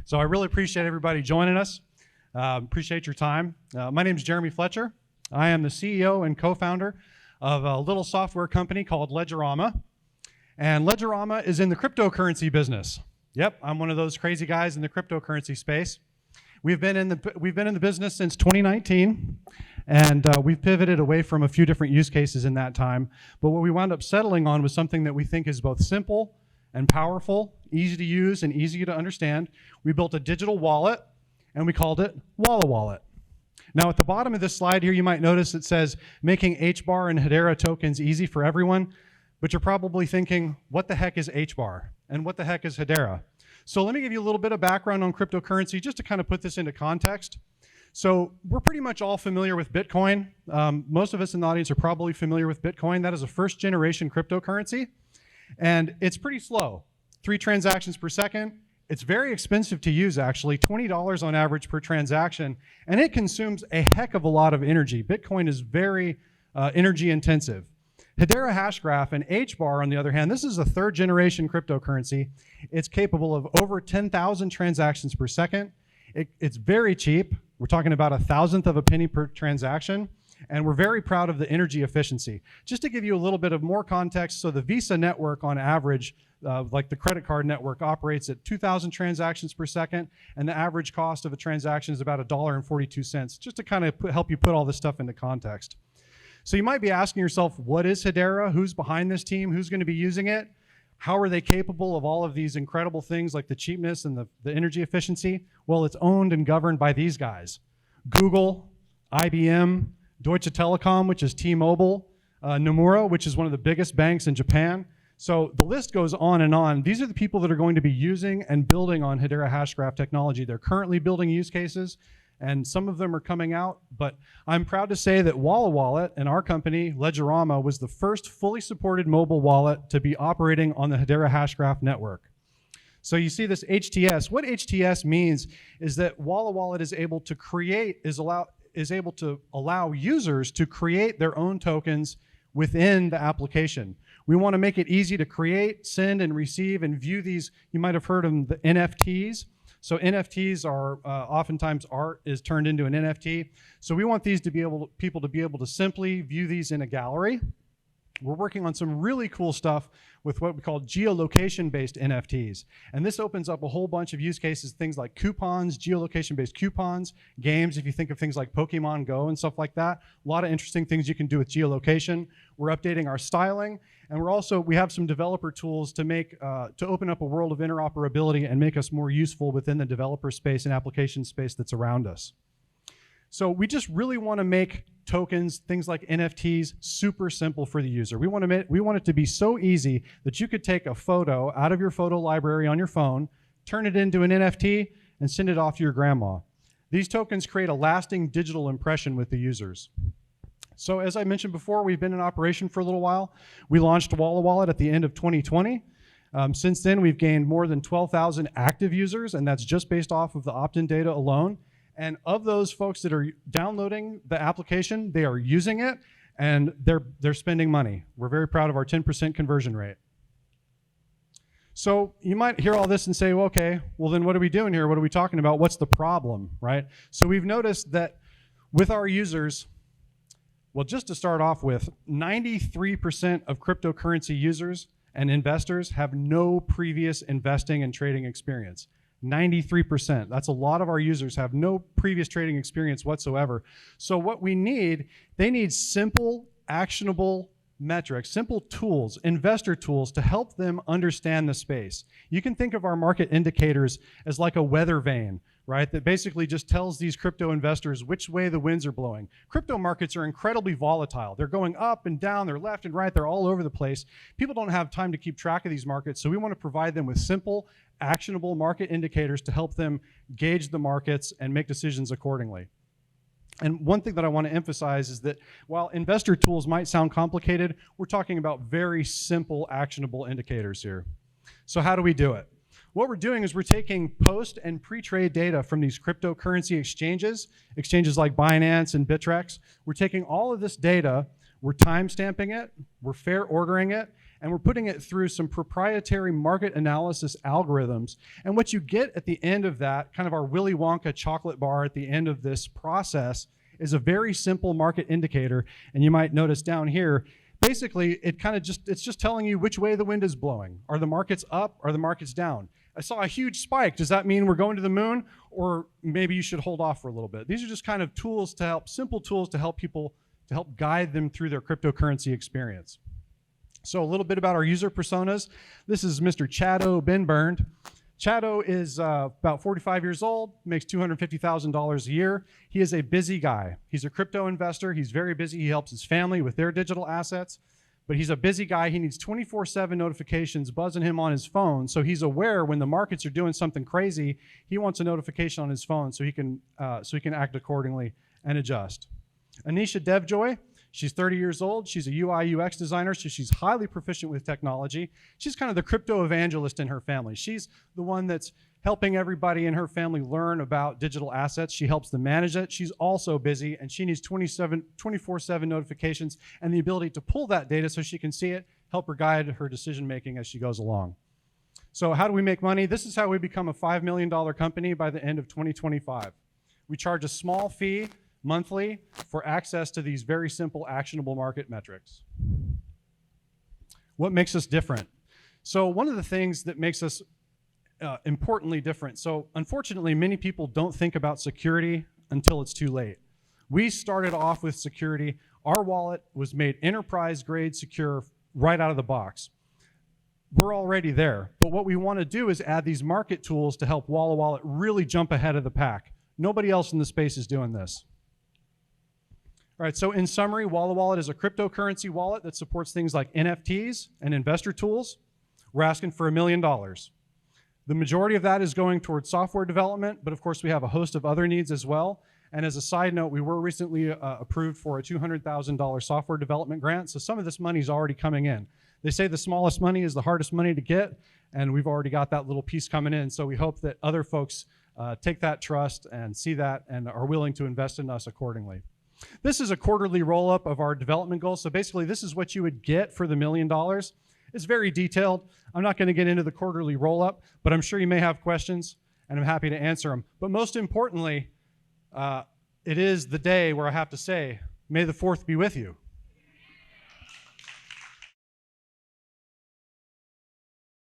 So I really appreciate everybody joining us. Appreciate your time. My name is Jeremy Fletcher. I am the CEO and co-founder of a little software company called Ledgerama. And Ledgerama is in the cryptocurrency business. Yep, I'm one of those crazy guys in the cryptocurrency space. We've been in the business since 2019, and we've pivoted away from a few different use cases in that time. But what we wound up settling on was something that we think is both simple and powerful, easy to use and easy to understand. We built a digital wallet, and we called it WallaWallet. Now, at the bottom of this slide here, you might notice it says making HBAR and Hedera tokens easy for everyone. But you're probably thinking, what the heck is HBAR? And what the heck is Hedera? So let me give you a little bit of background on cryptocurrency just to kind of put this into context. So we're pretty much all familiar with Bitcoin. Most of us in the audience are probably familiar with Bitcoin. That is a first generation cryptocurrency. And it's pretty slow, 3 transactions per second. It's very expensive to use, actually, $20 on average per transaction. And it consumes a heck of a lot of energy. Bitcoin is very energy intensive. Hedera Hashgraph and HBAR, on the other hand, this is a 3rd generation cryptocurrency. It's capable of over 10,000 transactions per second. It's very cheap. We're talking about 1/1000th of a penny per transaction. And we're very proud of the energy efficiency. Just to give you a little bit of more context, so the Visa network on average, like the credit card network, operates at 2,000 transactions per second, and the average cost of a transaction is about $1.42, just to kind of help you put all this stuff into context. So you might be asking yourself, what is Hedera? Who's behind this team? Who's going to be using it? How are they capable of all of these incredible things like the cheapness and the energy efficiency? Well, it's owned and governed by these guys: Google, IBM, Deutsche Telekom, which is T-Mobile, Nomura, which is one of the biggest banks in Japan. So the list goes on and on. These are the people that are going to be using and building on Hedera Hashgraph technology. They're currently building use cases, and some of them are coming out. But I'm proud to say that WallaWallet and our company, Ledgerama, was the first fully supported mobile wallet to be operating on the Hedera Hashgraph network. So you see this HTS. What HTS means is that WallaWallet is able to allow users to create their own tokens within the application. We want to make it easy to create, send, and receive and view these. You might have heard of the NFTs. So NFTs are oftentimes art is turned into an NFT. So we want these to be people to be able to simply view these in a gallery. We're working on some really cool stuff with what we call geolocation-based NFTs. And this opens up a whole bunch of use cases, things like coupons, geolocation-based coupons, games, if you think of things like Pokemon Go and stuff like that. A lot of interesting things you can do with geolocation. We're updating our styling. And we have some developer tools to open up a world of interoperability and make us more useful within the developer space and application space that's around us. So we just really want to make tokens, things like NFTs, super simple for the user. We want it to be so easy that you could take a photo out of your photo library on your phone, turn it into an NFT, and send it off to your grandma. These tokens create a lasting digital impression with the users. So as I mentioned before, we've been in operation for a little while. We launched WallaWallet at the end of 2020. Since then, we've gained more than 12,000 active users, and that's just based off of the opt-in data alone. And of those folks that are downloading the application, they are using it, and they're spending money. We're very proud of our 10% conversion rate. So you might hear all this and say, well, okay, well then what are we doing here? What are we talking about? What's the problem, right? So we've noticed that with our users, well, just to start off with, 93% of cryptocurrency users and investors have no previous investing and trading experience. 93%. That's a lot of our users have no previous trading experience whatsoever. So what they need simple, actionable metrics, simple tools, investor tools to help them understand the space. You can think of our market indicators as like a weather vane, right? That basically just tells these crypto investors which way the winds are blowing. Crypto markets are incredibly volatile. They're going up and down, they're left and right, they're all over the place. People don't have time to keep track of these markets, so we want to provide them with simple, actionable market indicators to help them gauge the markets and make decisions accordingly. And one thing that I want to emphasize is that while investor tools might sound complicated, we're talking about very simple, actionable indicators here. So how do we do it? What we're doing is we're taking post and pre-trade data from these cryptocurrency exchanges like Binance and Bittrex. We're taking all of this data, we're time stamping it, we're fair ordering it, and we're putting it through some proprietary market analysis algorithms. And what you get at the end of that, kind of our Willy Wonka chocolate bar at the end of this process, is a very simple market indicator. And you might notice down here, basically, it's just telling you which way the wind is blowing. Are the markets up? Are the markets down? I saw a huge spike. Does that mean we're going to the moon? Or maybe you should hold off for a little bit. These are just kind of tools to help, simple tools to help people, to help guide them through their cryptocurrency experience. So a little bit about our user personas. This is Mr. Chado Benburned. Chado is about 45 years old, makes $250,000 a year. He is a busy guy. He's a crypto investor. He's very busy. He helps his family with their digital assets, but he's a busy guy. He needs 24/7 notifications buzzing him on his phone, so he's aware when the markets are doing something crazy. He wants a notification on his phone so he can act accordingly and adjust. Anisha Devjoy. She's 30 years old. She's a UI UX designer, so she's highly proficient with technology. She's kind of the crypto evangelist in her family. She's the one that's helping everybody in her family learn about digital assets. She helps them manage it. She's also busy, and she needs 24/7 notifications and the ability to pull that data so she can see it, help her guide her decision-making as she goes along. So how do we make money? This is how we become a $5 million company by the end of 2025. We charge a small fee monthly for access to these very simple actionable market metrics. What makes us different? So one of the things that makes us importantly different, so unfortunately many people don't think about security until it's too late. We started off with security. Our wallet was made enterprise grade secure right out of the box. We're already there, but what we want to do is add these market tools to help WallaWallet really jump ahead of the pack. Nobody else in the space is doing this. All right, so in summary, WallaWallet is a cryptocurrency wallet that supports things like NFTs and investor tools. We're asking for $1 million. The majority of that is going towards software development, but of course we have a host of other needs as well. And as a side note, we were recently approved for a $200,000 software development grant, so some of this money is already coming in. They say the smallest money is the hardest money to get, and we've already got that little piece coming in, so we hope that other folks take that trust and see that and are willing to invest in us accordingly. This is a quarterly roll-up of our development goals. So basically, this is what you would get for the $1 million. It's very detailed. I'm not going to get into the quarterly roll-up, but I'm sure you may have questions, and I'm happy to answer them. But most importantly, it is the day where I have to say, may the 4th be with you.